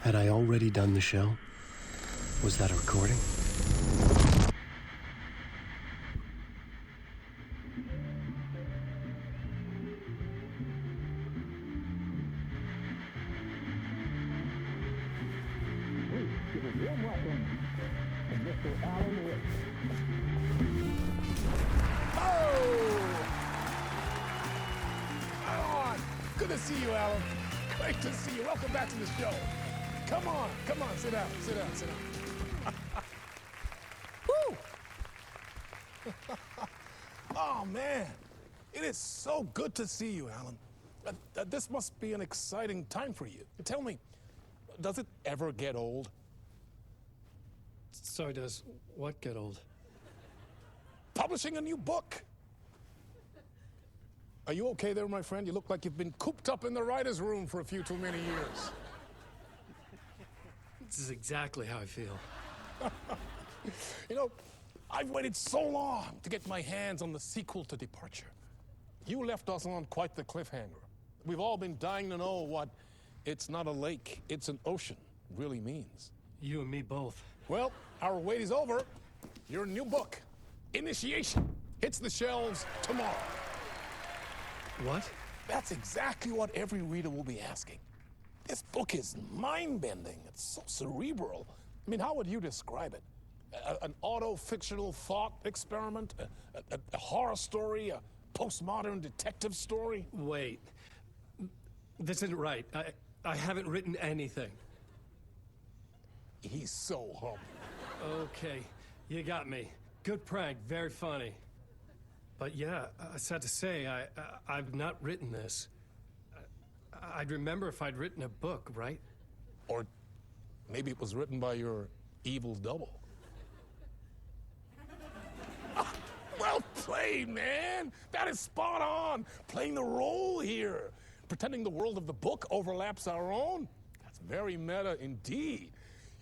Had I already done the show? Was that a recording? Give a warm welcome to Mr. Alan Wake. Oh! Alan! Good to see you, Alan. Great to see you. Welcome back to the show. Come on, sit down. Woo! Oh, man. It is so good to see you, Alan. This must be an exciting time for you. Tell me, does it ever get old? Sorry, does what get old? Publishing a new book. Are you okay there, my friend? You look like you've been cooped up in the writer's room for a few too many years. This is exactly how I feel. You know, I've waited so long to get my hands on the sequel to Departure. You left us on quite the cliffhanger. We've all been dying to know what "it's not a lake, it's an ocean" really means. You and me both. Well, our wait is over. Your new book, Initiation, hits the shelves tomorrow. What? That's exactly what every reader will be asking. This book is mind-bending. It's so cerebral. I mean, how would you describe it? An auto-fictional thought experiment? A horror story? A postmodern detective story? Wait. This isn't right. I haven't written anything. He's so humble. Okay, you got me. Good prank, very funny. But yeah, sad to say, I've not written this. I'd remember if I'd written a book, right? Or maybe it was written by your evil double. Well played, man. That is spot on. Playing the role here. Pretending the world of the book overlaps our own. That's very meta indeed.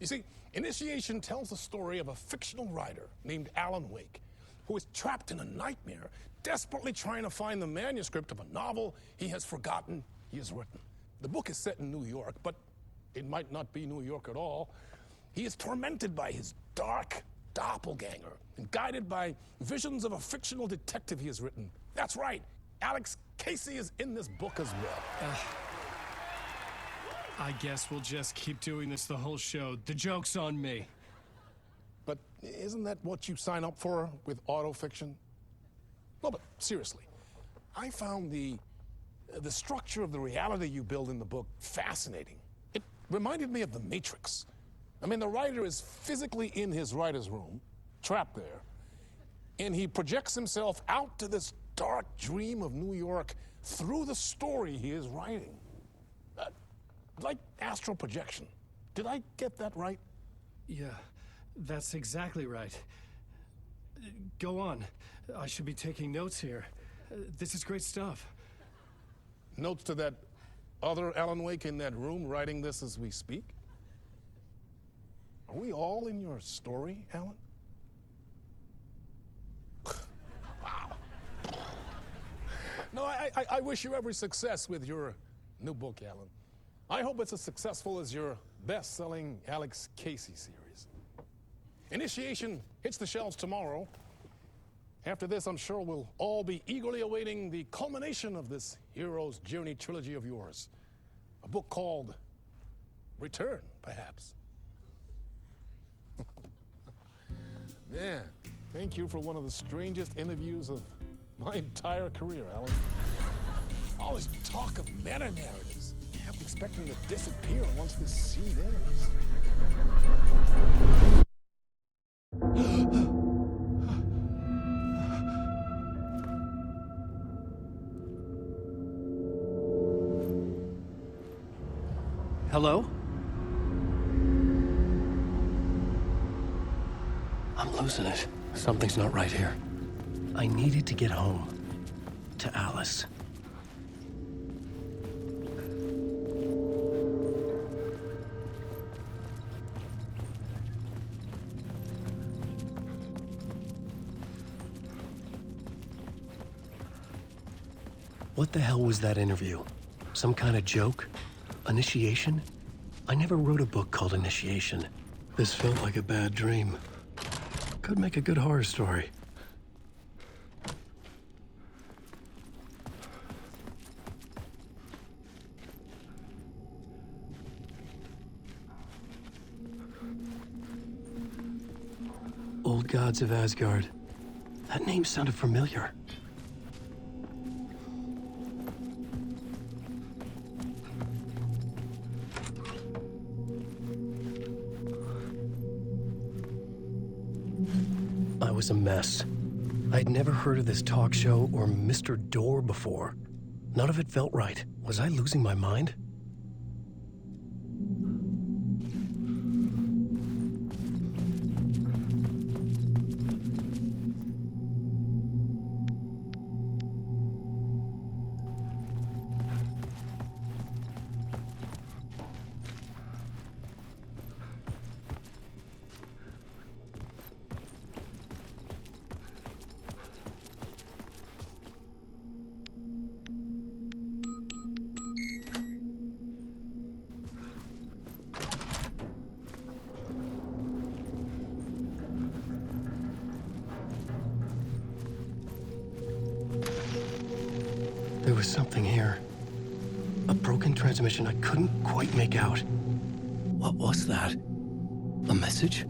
You see, Initiation tells the story of a fictional writer named Alan Wake, who is trapped in a nightmare, desperately trying to find the manuscript of a novel he has forgotten he has written. The book is set in New York, but it might not be New York at all. He is tormented by his dark doppelganger and guided by visions of a fictional detective he has written. That's right, Alex Casey is in this book as well. I guess we'll just keep doing this the whole show. The joke's on me. But isn't that what you sign up for with autofiction? No, but seriously, I found the structure of the reality you build in the book fascinating. It reminded me of The Matrix. I mean, the writer is physically in his writer's room, trapped there, and he projects himself out to this dark dream of New York through the story he is writing. Like astral projection. Did I get that right? Yeah, that's exactly right. Go on. I should be taking notes here. This is great stuff. Notes to that other Alan Wake in that room writing this as we speak? Are we all in your story, Alan? Wow. No, I wish you every success with your new book, Alan. I hope it's as successful as your best-selling Alex Casey series. Initiation hits the shelves tomorrow. After this, I'm sure we'll all be eagerly awaiting the culmination of this hero's journey trilogy of yours. A book called Return, perhaps. Man, thank you for one of the strangest interviews of my entire career, Alan. All this talk of meta-narratives. I'm expecting to disappear once this scene ends. Hello? I'm losing it. Something's not right here. I needed to get home. To Alice. What the hell was that interview? Some kind of joke? Initiation? I never wrote a book called Initiation. This felt like a bad dream. Could make a good horror story. Old Gods of Asgard. That name sounded familiar. I was a mess. I'd never heard of this talk show or Mr. Door before. None of it felt right. Was I losing my mind? There was something here. A broken transmission I couldn't quite make out. What was that? A message?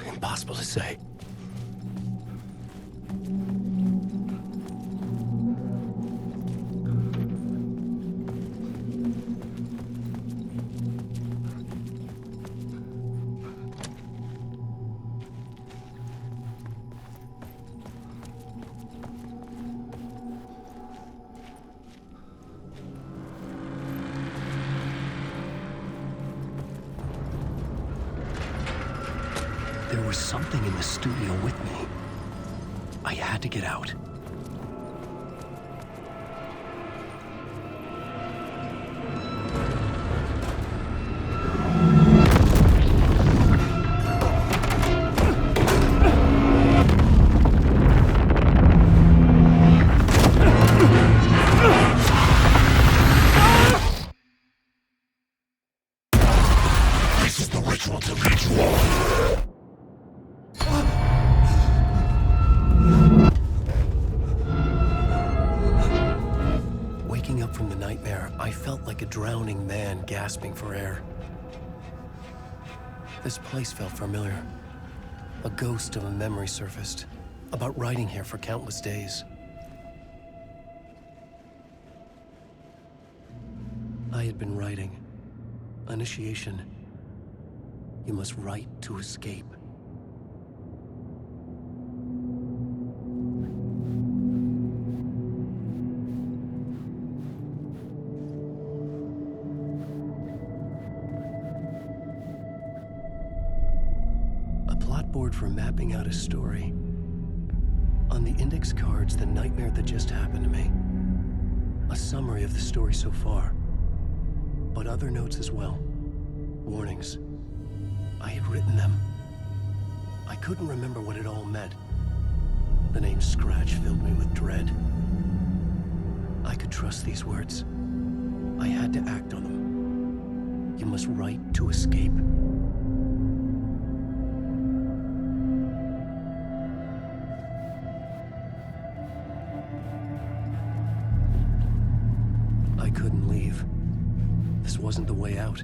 Impossible to say. There was something in the studio with me. I had to get out. This is the ritual to lead you on. Waking up from the nightmare, I felt like a drowning man gasping for air. This place felt familiar. A ghost of a memory surfaced, about riding here for countless days. I had been writing. Initiation. You must write to escape. A plot board for mapping out a story. On the index cards, the nightmare that just happened to me. A summary of the story so far. But other notes as well. Warnings. I had written them. I couldn't remember what it all meant. The name Scratch filled me with dread. I could trust these words. I had to act on them. You must write to escape. I couldn't leave. This wasn't the way out.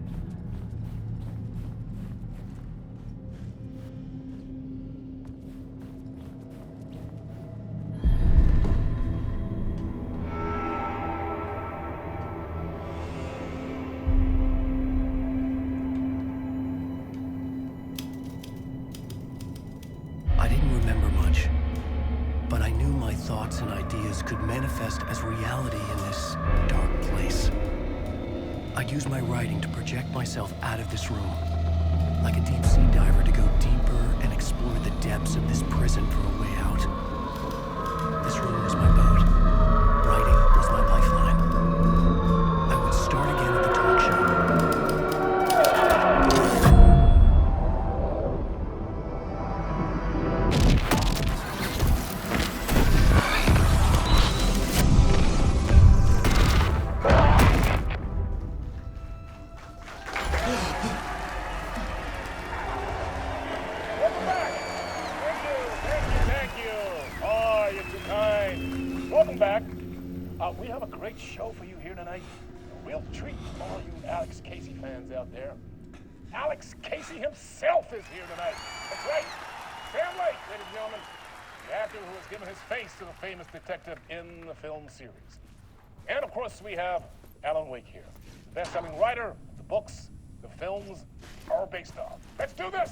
I didn't remember much, but I knew my thoughts and ideas could manifest as reality in this dark place. I'd use my writing to project myself out of this room, like a deep-sea diver to go deeper and explore the depths of this prison for a way out. This room was my boat. Writing was my lifeline. I would start again at the talk show. We have a great show for you here tonight. A real treat for all you Alex Casey fans out there. Alex Casey himself is here tonight. That's right. Sam Lake, ladies and gentlemen. The actor who has given his face to the famous detective in the film series. And of course, we have Alan Wake here. The best-selling writer, the books, the films are based on. Let's do this!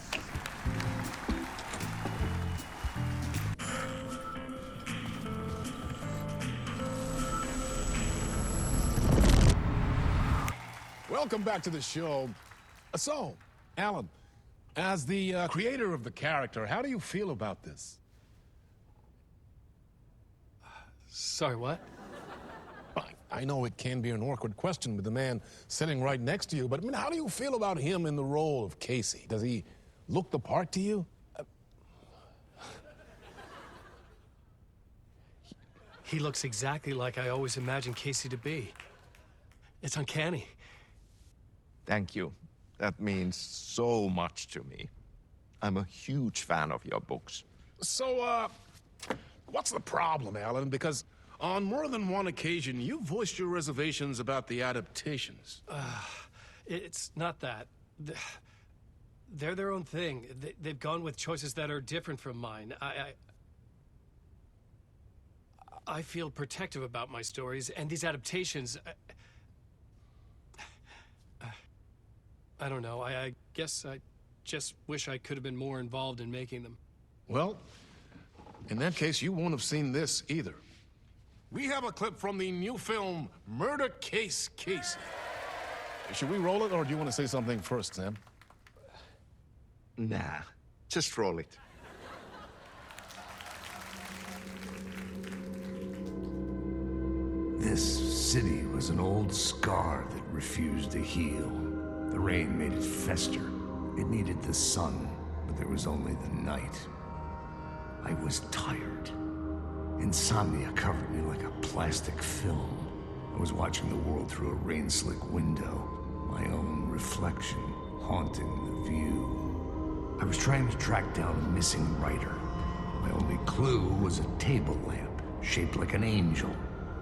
Welcome back to the show. So, Alan, as the creator of the character, how do you feel about this? Sorry, what? I know it can be an awkward question with the man sitting right next to you, but I mean, how do you feel about him in the role of Casey? Does he look the part to you? He looks exactly like I always imagined Casey to be. It's uncanny. Thank you. That means so much to me. I'm a huge fan of your books. So, what's the problem, Alan? Because on more than one occasion, you voiced your reservations about the adaptations. It's not that. They're their own thing. They've gone with choices that are different from mine. I feel protective about my stories, and these adaptations... I don't know. I guess I just wish I could have been more involved in making them. Well, in that case, you won't have seen this either. We have a clip from the new film, Murder Case Casey. Should we roll it, or do you want to say something first, Sam? Nah, just roll it. This city was an old scar that refused to heal. The rain made it fester. It needed the sun, but there was only the night. I was tired. Insomnia covered me like a plastic film. I was watching the world through a rain-slick window, my own reflection haunting the view. I was trying to track down a missing writer. My only clue was a table lamp, shaped like an angel.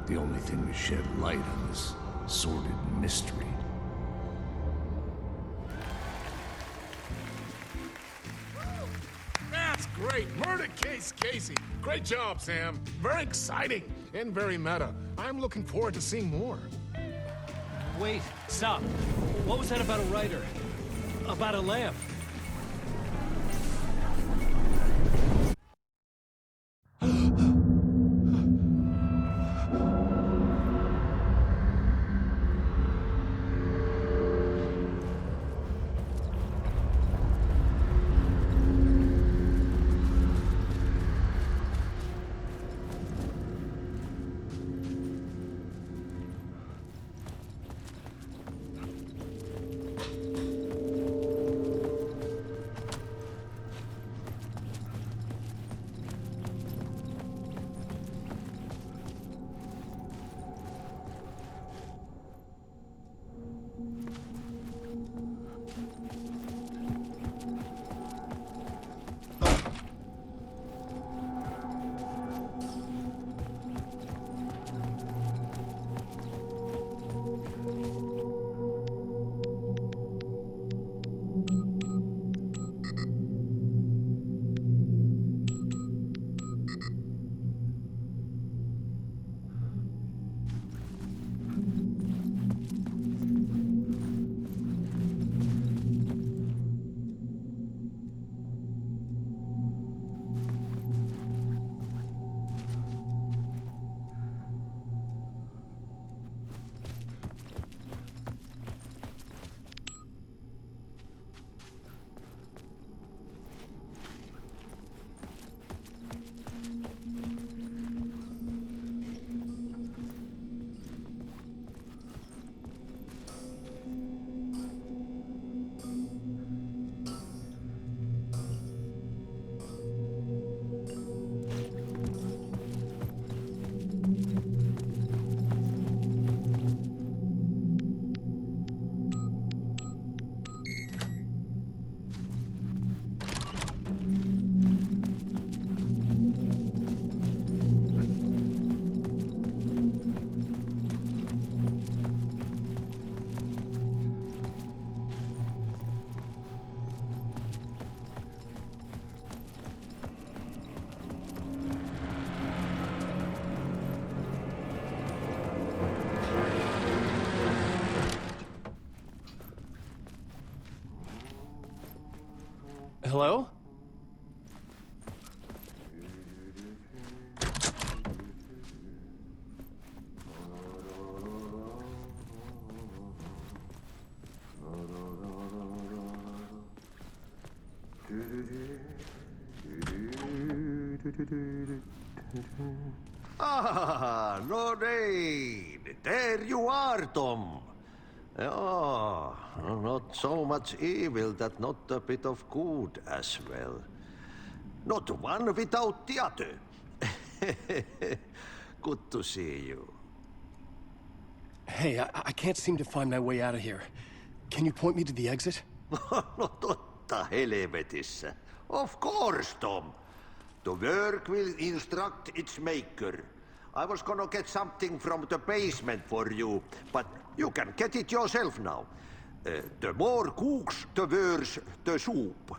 The only thing to shed light on this sordid mystery. That's great. Murder Case Casey. Great job, Sam. Very exciting and very meta. I'm looking forward to seeing more. Wait, stop. What was that about a writer? About a lamp? Hello? Ah, Lorraine! There you are, Tom. Oh, not so much evil that not a bit of good as well. Not one without the other. Good to see you. Hey, I can't seem to find my way out of here. Can you point me to the exit? No totta helvetissä. Of course, Tom. The work will instruct its maker. I was gonna get something from the basement for you, but you can get it yourself now. The more cooks, the worse the soup.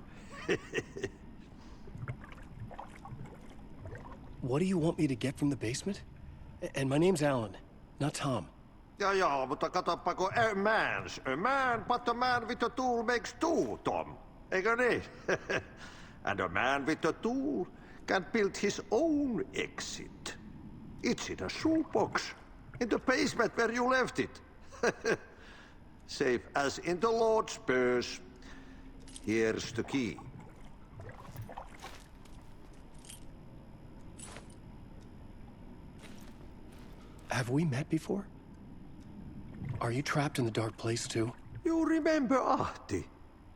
What do you want me to get from the basement? And my name's Alan, not Tom. Ja, mutta katoppa kun a man, but a man with a tool makes two, Tom. Eikö niin? And a man with a tool can build his own exit. It's in a shoebox, in the basement where you left it. Safe as in the Lord's purse. Here's the key. Have we met before? Are you trapped in the dark place too? You remember Ahti,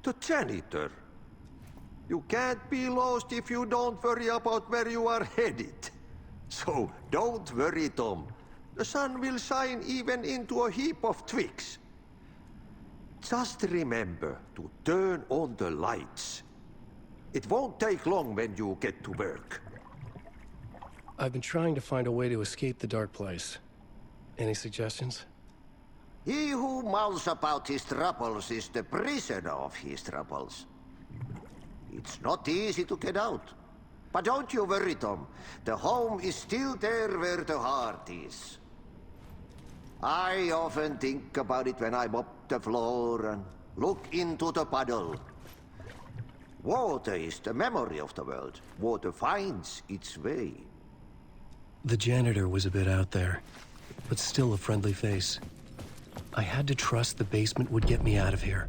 the janitor. You can't be lost if you don't worry about where you are headed. So don't worry, Tom. The sun will shine even into a heap of twigs. Just remember to turn on the lights. It won't take long when you get to work. I've been trying to find a way to escape the dark place. Any suggestions? He who mouths about his troubles is the prisoner of his troubles. It's not easy to get out. But don't you worry, Tom. The home is still there where the heart is. I often think about it when I mop the floor and look into the puddle. Water is the memory of the world. Water finds its way. The janitor was a bit out there, but still a friendly face. I had to trust the basement would get me out of here.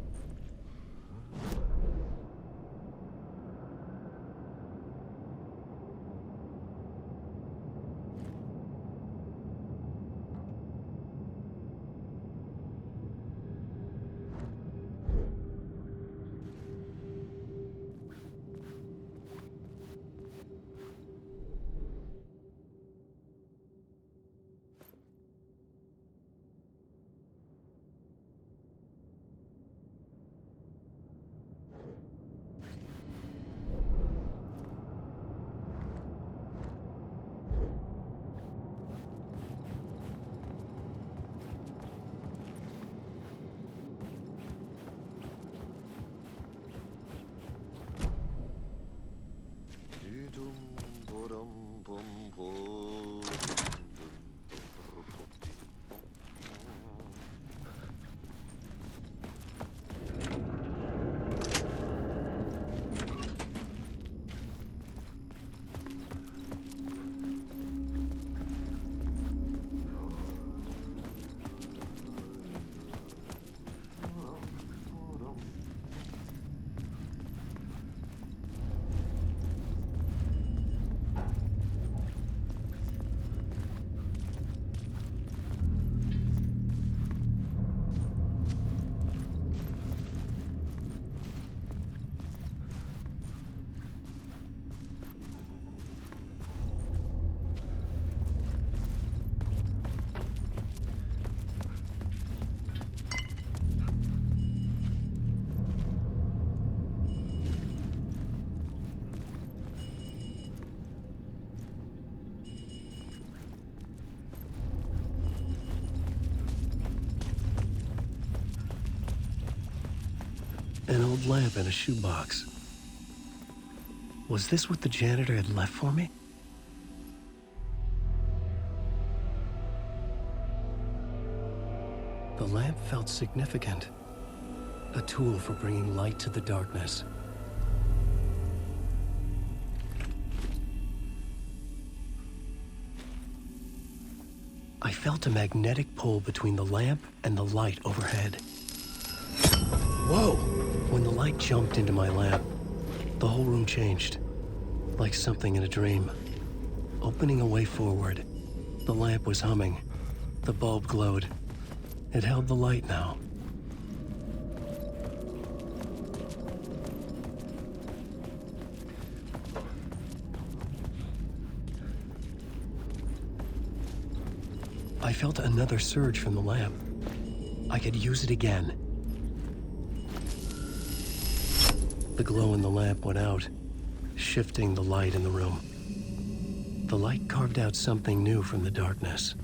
An old lamp in a shoebox. Was this what the janitor had left for me? The lamp felt significant. A tool for bringing light to the darkness. I felt a magnetic pull between the lamp and the light overhead. Whoa! When the light jumped into my lamp, the whole room changed, like something in a dream. Opening a way forward, the lamp was humming. The bulb glowed. It held the light now. I felt another surge from the lamp. I could use it again. The glow in the lamp went out, shifting the light in the room. The light carved out something new from the darkness.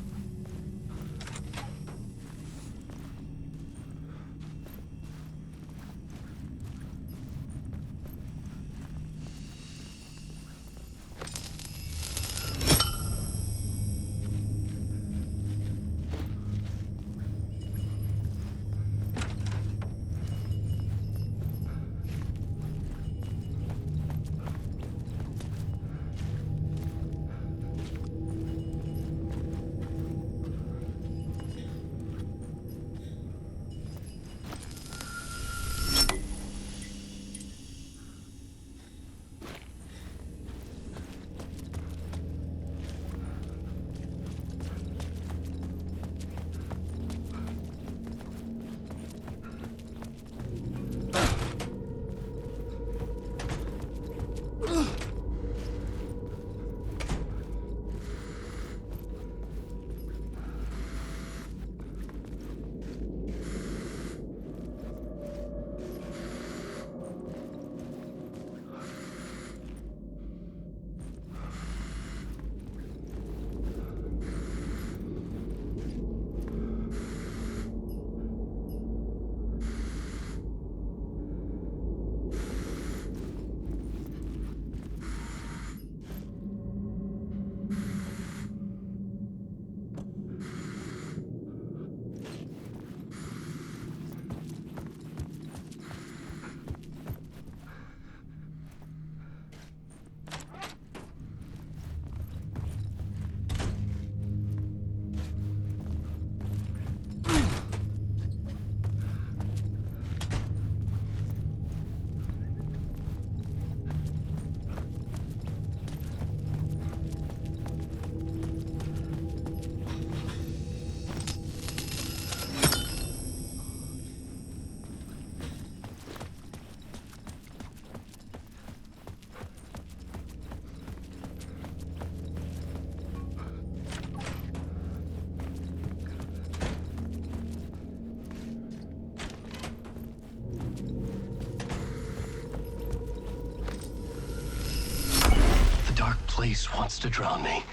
Place wants to drown me.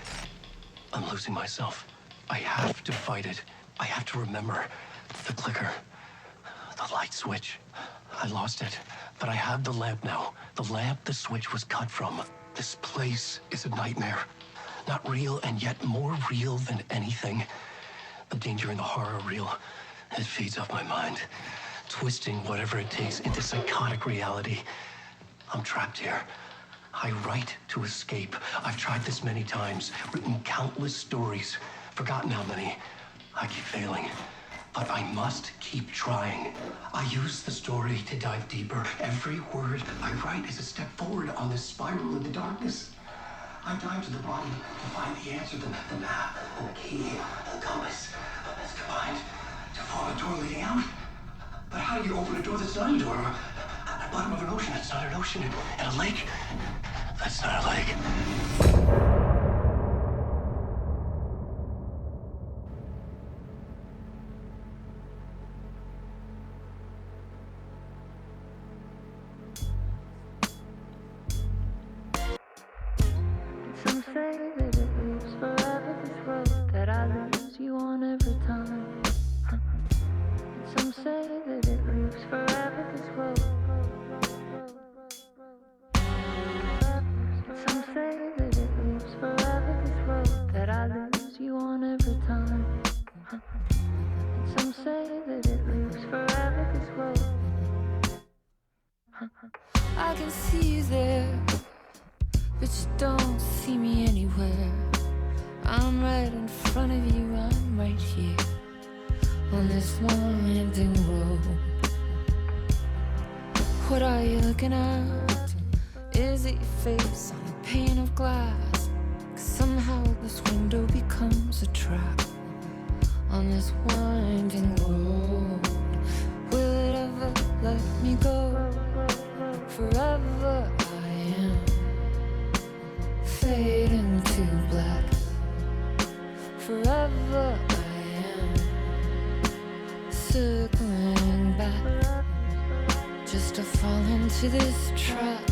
I'm losing myself. I have to fight it. I have to remember. The clicker. The light switch. I lost it. But I have the lamp now. The lamp the switch was cut from. This place is a nightmare. Not real, and yet more real than anything. The danger and the horror are real. It feeds off my mind, twisting whatever it takes into psychotic reality. I'm trapped here. I write to escape. I've tried this many times, written countless stories, forgotten how many. I keep failing, but I must keep trying. I use the story to dive deeper. Every word I write is a step forward on this spiral in the darkness. I dive to the bottom to find the answer, the map, and the key, and the compass. It's combined to form a door leading out. But how do you open a door that's not a door? At the bottom of an ocean, that's not an ocean. And a lake, that's not a lake. Some say that it lives forever, this road that I lose you on every time. Some say that it lives forever, this road. Some say that it lives forever, this road that I lose you on every time. Some say that it lives forever, this road. I can see you there, but you don't see me anywhere. I'm right in front of you, I'm right here on this winding road. What are you looking at? Is it your face on a pane of glass? 'Cause somehow this window becomes a trap on this winding road. Will it ever let me go? Forever I am fading to black. Forever I am circling back, just to fall into this trap.